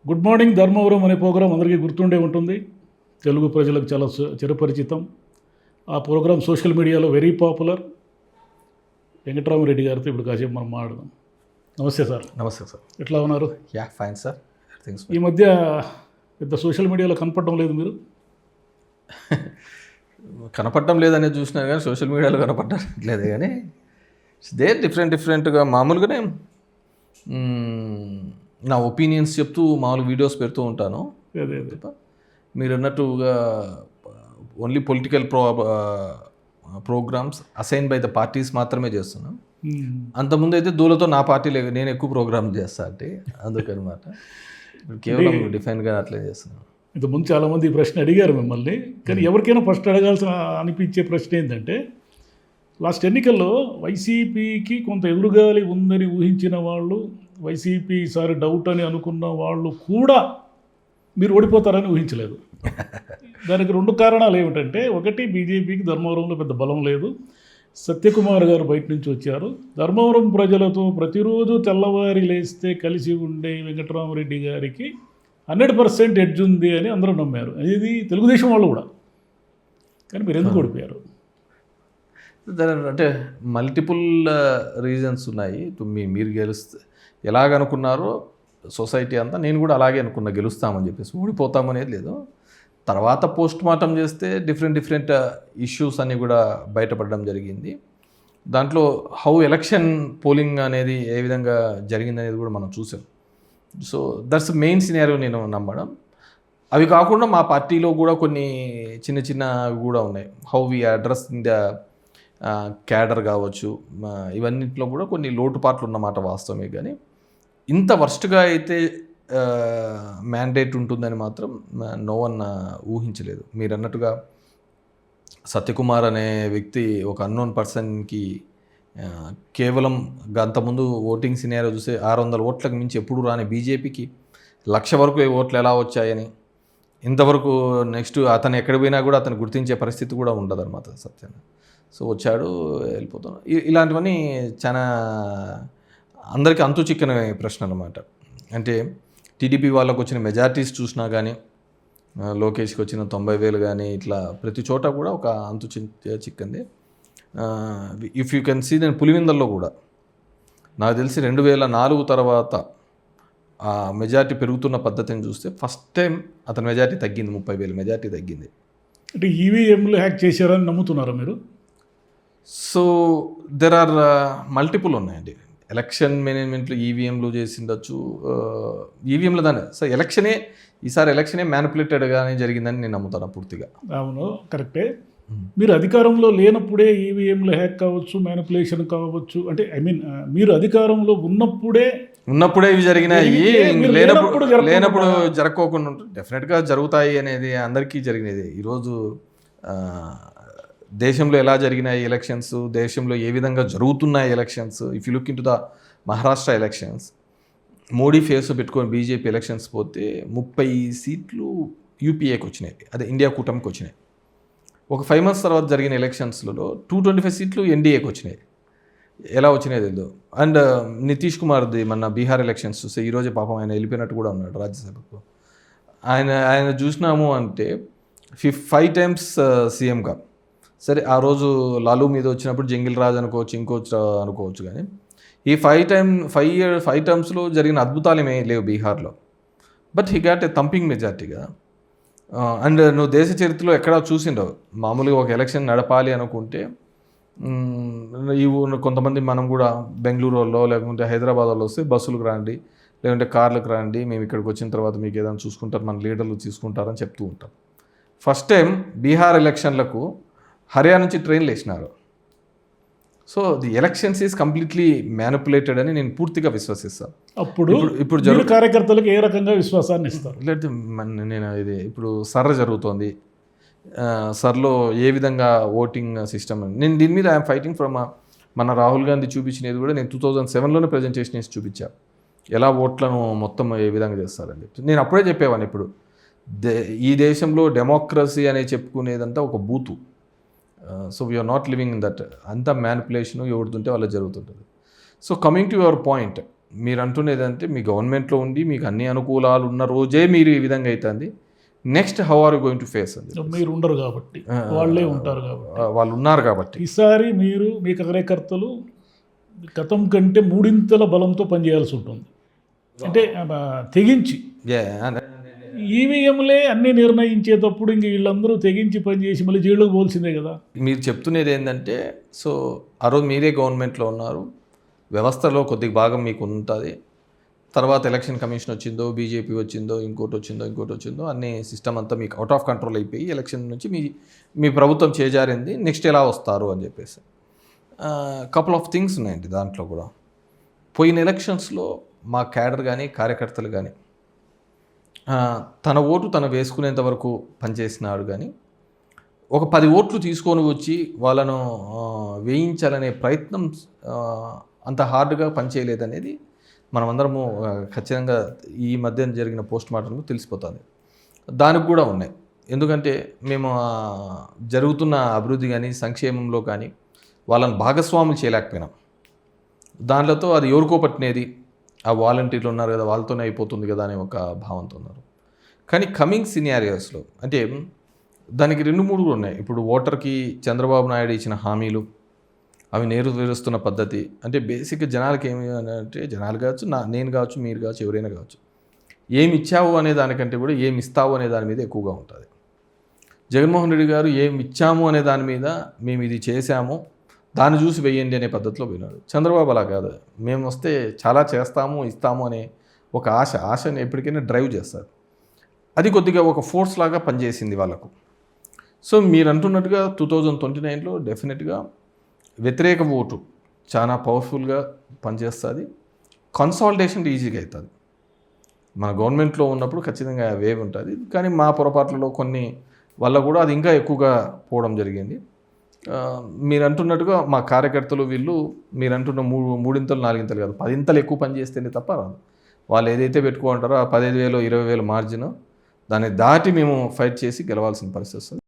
Good morning Dharmavaram అనే programme అందరికీ గుర్తుండే ఉంటుంది. తెలుగు ప్రజలకు చాలా చిరపరిచితం. ఆ ప్రోగ్రాం సోషల్ మీడియాలో వెరీ పాపులర్. వెంకటరామరెడ్డి గారితో ఇప్పుడు కాసేపు మనం మాట్లాడదాం. నమస్తే సార్. నమస్తే సార్. ఎట్లా ఉన్నారు? Yeah fine sir. ఈ మధ్య పెద్ద సోషల్ మీడియాలో కనపడడం లేదు మీరు. కనపడడం లేదనేది చూసినా కానీ సోషల్ మీడియాలో కనపడలేదు కానీ దే డిఫరెంట్గా మామూలుగానే నా ఒపీనియన్స్ చెప్తూ మామూలు వీడియోస్ పెడుతూ ఉంటాను. మీరు అన్నట్టుగా only political programs assign by the parties మాత్రమే చేస్తున్నాను. అంతకుముందు అయితే దూలతో నా పార్టీ నేను ఎక్కువ ప్రోగ్రామ్ చేస్తా అంటే అందుకనమాట కేవలం డిఫైన్గా అట్లే చేస్తున్నాను. ఇంతకుముందు చాలామంది ఈ ప్రశ్న అడిగారు మిమ్మల్ని, కానీ ఎవరికైనా ఫస్ట్ అడగాల్సిన అనిపించే ప్రశ్న ఏంటంటే, లాస్ట్ ఎన్నికల్లో వైసీపీకి కొంత ఎదురుగాలి ఉందని ఊహించిన వాళ్ళు, వైసీపీ ఈసారి డౌట్ అని అనుకున్న వాళ్ళు కూడా మీరు ఓడిపోతారని ఊహించలేదు. దానికి రెండు కారణాలు ఏమిటంటే, ఒకటి బీజేపీకి ధర్మవరంలో పెద్ద బలం లేదు. సత్యకుమార్ గారు బయట నుంచి వచ్చారు. ధర్మవరం ప్రజలతో ప్రతిరోజు తెల్లవారి లేస్తే కలిసి ఉండే వెంకటరామరెడ్డి గారికి 100% ఎడ్జ్ ఉంది అని అందరూ నమ్మారు. ఇది తెలుగుదేశం వాళ్ళు కూడా. కానీ మీరు ఎందుకు ఓడిపోయారు? అంటే మల్టిపుల్ రీజన్స్ ఉన్నాయి. మీరు గెలుస్తే ఎలాగనుకున్నారో సొసైటీ అంతా, నేను కూడా అలాగే అనుకున్నా గెలుస్తామని చెప్పేసి. ఓడిపోతామనేది లేదు. తర్వాత పోస్ట్ మార్టం చేస్తే డిఫరెంట్ ఇష్యూస్ అన్నీ కూడా బయటపడడం జరిగింది. దాంట్లో హౌ ఎలక్షన్ పోలింగ్ అనేది ఏ విధంగా జరిగిందనేది కూడా మనం చూసాం. సో దట్స్ మెయిన్ సినారియో నేను నమ్మడం. అవి కాకుండా మా పార్టీలో కూడా కొన్ని చిన్న కూడా ఉన్నాయి. How we address in the cadre కావచ్చు, ఇవన్నింటిలో కూడా కొన్ని లోటుపాట్లు ఉన్నమాట వాస్తవమే. కానీ ఇంత వర్స్ట్గా అయితే మ్యాండేట్ ఉంటుందని మాత్రం నో వన్ ఊహించలేదు. మీరు అన్నట్టుగా సత్యకుమార్ అనే వ్యక్తి ఒక అన్నోన్ పర్సన్కి కేవలం అంతకుముందు ఓటింగ్ సినారియో చూస్తే 600 ఓట్లకు మించి ఎప్పుడు రాని బీజేపీకి 1,00,000 వరకు ఓట్లు ఎలా వచ్చాయని, ఇంతవరకు నెక్స్ట్ అతను ఎక్కడ పోయినా కూడా అతను గుర్తించే పరిస్థితి కూడా ఉండదు అనమాట సత్యం. సో వచ్చాడు, వెళ్ళిపోతాను. ఇలాంటివన్నీ చాలా అందరికీ అంతు చిక్కని ప్రశ్న అనమాట. అంటే టీడీపీ వాళ్ళకు వచ్చిన మెజార్టీస్ చూసినా కానీ, లోకేష్కి వచ్చిన 90,000 కానీ, ఇట్లా ప్రతి చోట కూడా ఒక అంతు చిక్కంది. ఇఫ్ యూ కెన్ సీ, నేను పులివెందుల్లో కూడా నాకు తెలిసి 2004 తర్వాత ఆ మెజార్టీ పెరుగుతున్న పద్ధతిని చూస్తే ఫస్ట్ టైం అతని మెజార్టీ తగ్గింది. 30,000 మెజార్టీ తగ్గింది. అంటే ఈవీఎంలు హ్యాక్ చేశారని నమ్ముతున్నారా మీరు? సో దెర్ ఆర్ మల్టిపుల్ ఉన్నాయండి. ఎలక్షన్ మేనేజ్మెంట్లో ఈవీఎంలు చేసిండొచ్చు, ఈవీఎంలు దాన్ని. సో ఈసారి ఎలక్షనే మ్యానిపులేటెడ్గానే జరిగిందని నేను నమ్ముతాను పూర్తిగా. అవును, కరెక్టే. మీరు అధికారంలో లేనప్పుడే ఈవీఎంలు హ్యాక్ కావచ్చు, మ్యానిపులేషన్ కావచ్చు. అంటే మీరు అధికారంలో ఉన్నప్పుడే ఇవి జరిగినాయి. లేనప్పుడు జరగకోకుండా ఉంటుంది. డెఫినెట్గా జరుగుతాయి అనేది అందరికీ జరిగినది. ఈరోజు దేశంలో ఎలా జరిగినాయి ఎలక్షన్స్, దేశంలో ఏ విధంగా జరుగుతున్నాయి elections. If you look in to the Maharashtra elections, Modi face పెట్టుకొని బీజేపీ ఎలక్షన్స్ పోతే 30 సీట్లు యూపీఏకి వచ్చినాయి, అదే ఇండియా కూటమికి వచ్చినాయి. ఒక 5 months తర్వాత జరిగిన ఎలక్షన్స్లలో 225 సీట్లు ఎన్డీఏకి వచ్చినాయి. ఎలా వచ్చినాయి తెలియదు. అండ్ నితీష్ కుమార్ది మన బీహార్ ఎలక్షన్స్ చూస్తే ఈరోజే పాపం ఆయన వెళ్ళిపోయినట్టు కూడా ఉన్నాడు రాజ్యసభకు. ఆయన చూసినాము అంటే 5 times సీఎంగా. సరే, ఆ రోజు లాలూ మీద వచ్చినప్పుడు జంగిల్ రాజ్ అనుకోవచ్చు, ఇంకోవచ్చు అనుకోవచ్చు. కానీ ఈ 5 termsలో జరిగిన అద్భుతాలు ఏమీ లేవు బీహార్లో. But he got a thumping మెజార్టీగా. అండ్ నువ్వు దేశ చరిత్రలో ఎక్కడా చూసిండవు. మామూలుగా ఒక ఎలక్షన్ నడపాలి అనుకుంటే కొంతమంది మనం కూడా బెంగళూరులో లేకుంటే హైదరాబాద్లో వస్తే బస్సులకు రండి, లేకుంటే కార్లకు రండి, మేము ఇక్కడికి వచ్చిన తర్వాత మీకు ఏదైనా చూసుకుంటారు, మన లీడర్లు తీసుకుంటారని చెప్తూ ఉంటాం. ఫస్ట్ టైం బీహార్ ఎలక్షన్లకు హర్యానా నుంచి ట్రైన్లు వేసినారు. So the elections is completely manipulated అని నేను పూర్తిగా విశ్వసిస్తాను. ఇప్పుడు కార్యకర్తలకు ఏ రకంగా విశ్వాసాన్ని ఇస్తారు? లేదు, నేను ఇది ఇప్పుడు సర్ర జరుగుతోంది. సర్లో ఏ విధంగా ఓటింగ్ సిస్టమ్, నేను దీని మీద ఐఎమ్ ఫైటింగ్ ఫ్రమ్ మన రాహుల్ గాంధీ చూపించినది కూడా నేను 2007లోనే ప్రజెంటేషన్ చేసి చూపించా, ఎలా ఓట్లను మొత్తం ఏ విధంగా చేస్తారని చెప్పి. నేను అప్పుడే చెప్పేవాడిని, ఇప్పుడు ఈ దేశంలో డెమోక్రసీ అనే చెప్పుకునేదంతా ఒక బూతు. So we are not living in that. అంతా మ్యానిపులేషను ఎవడుతుంటే వాళ్ళ జరుగుతుంటుంది. So coming to your point, మీరు అంటున్నది అంటే మీ గవర్నమెంట్లో ఉండి మీకు అన్ని అనుకూలాలు ఉన్న రోజే మీరు ఈ విధంగా అవుతుంది. Next how are going to face అని మీరు ఉండరు కాబట్టి, వాళ్ళే ఉంటారు కాబట్టి. వాళ్ళు ఉన్నారు కాబట్టి ఈసారి మీరు మీ కార్యకర్తలు గతం కంటే మూడింతల బలంతో పనిచేయాల్సి ఉంటుంది. అంటే తెగించి ఈవీఎంలే అన్నీ నిర్ణయించేటప్పుడు ఇంక వీళ్ళందరూ తెగించి పనిచేసి మళ్ళీ జైలుకు పోల్సిందే కదా. మీరు చెప్తున్నది ఏంటంటే, సో ఆ రోజు మీరే గవర్నమెంట్లో ఉన్నారు, వ్యవస్థలో కొద్దిగా భాగం మీకు ఉంటుంది. తర్వాత ఎలక్షన్ కమిషన్ వచ్చిందో, బీజేపీ వచ్చిందో, ఇంకోటి వచ్చిందో అన్ని సిస్టమ్ అంతా మీకు అవుట్ ఆఫ్ కంట్రోల్ అయిపోయి ఎలక్షన్ నుంచి మీ ప్రభుత్వం చేజారింది. నెక్స్ట్ ఎలా వస్తారు అని చెప్పేసి కపుల్ ఆఫ్ థింగ్స్ ఉన్నాయండి దాంట్లో కూడా. పోయిన ఎలక్షన్స్లో మా క్యాడర్ కానీ కార్యకర్తలు కానీ తన ఓటు తను వేసుకునేంత వరకు పనిచేసినాడు. కానీ ఒక 10 ఓట్లు తీసుకొని వచ్చి వాళ్ళను వేయించాలనే ప్రయత్నం అంత హార్డ్గా పనిచేయలేదనేది మనమందరము ఖచ్చితంగా ఈ మధ్య జరిగిన పోస్ట్ మార్టంలో తెలిసిపోతుంది. దానికి కూడా ఉన్నాయి. ఎందుకంటే మేము జరుగుతున్న అభివృద్ధి కానీ సంక్షేమంలో కానీ వాళ్ళని భాగస్వాములు చేయలేకపోయినాం. దాంట్లో అది ఎవరికో పట్టినది, ఆ వాలంటీర్లు ఉన్నారు కదా వాళ్ళతోనే అయిపోతుంది కదా అనే ఒక భావంతో ఉన్నారు. కానీ కమింగ్ సినారియోస్లో అంటే దానికి 2-3 ఉన్నాయి. ఇప్పుడు ఓటర్కి చంద్రబాబు నాయుడు ఇచ్చిన హామీలు అవి నెరవేరుస్తున్న పద్ధతి అంటే బేసిక్గా జనాలకి ఏమి అంటే, జనాలు కావచ్చు, నేను కావచ్చు, మీరు కావచ్చు, ఎవరైనా కావచ్చు, ఏమి ఇచ్చావు అనే దానికంటే కూడా ఏమి ఇస్తావు అనే దాని మీద ఎక్కువగా ఉంటుంది. జగన్మోహన్ రెడ్డి గారు ఏమి ఇచ్చాము అనే దాని మీద మేము ఇది చేశాము దాన్ని చూసి వేయండి అనే పద్ధతిలో పోయినాడు. చంద్రబాబు అలా కాదు, మేము వస్తే చాలా చేస్తాము ఇస్తాము అనే ఒక ఆశని ఎప్పటికైనా డ్రైవ్ చేస్తారు. అది కొద్దిగా ఒక ఫోర్స్ లాగా పనిచేసింది వాళ్ళకు. సో మీరు అంటున్నట్టుగా 2029లో డెఫినెట్గా వ్యతిరేక ఓటు చాలా పవర్ఫుల్గా పనిచేస్తుంది. కన్సాలిడేషన్ ఈజీగా అవుతుంది. మన గవర్నమెంట్లో ఉన్నప్పుడు ఖచ్చితంగా వేవ్ ఉంటుంది. కానీ మా పొరపాట్లలో కొన్ని వల్ల కూడా అది ఇంకా ఎక్కువగా పోవడం జరిగింది. మీరు అంటున్నట్టుగా మా కార్యకర్తలు వీళ్ళు మీరు అంటున్న 3 4 కాదు 10 ఎక్కువ పని చేస్తేనే తప్ప రాదు. వాళ్ళు ఏదైతే పెట్టుకుంటారో ఆ 15,000 20,000 మార్జిన్ దాన్ని దాటి మేము ఫైట్ చేసి గెలవాల్సిన పరిస్థితి వస్తుంది.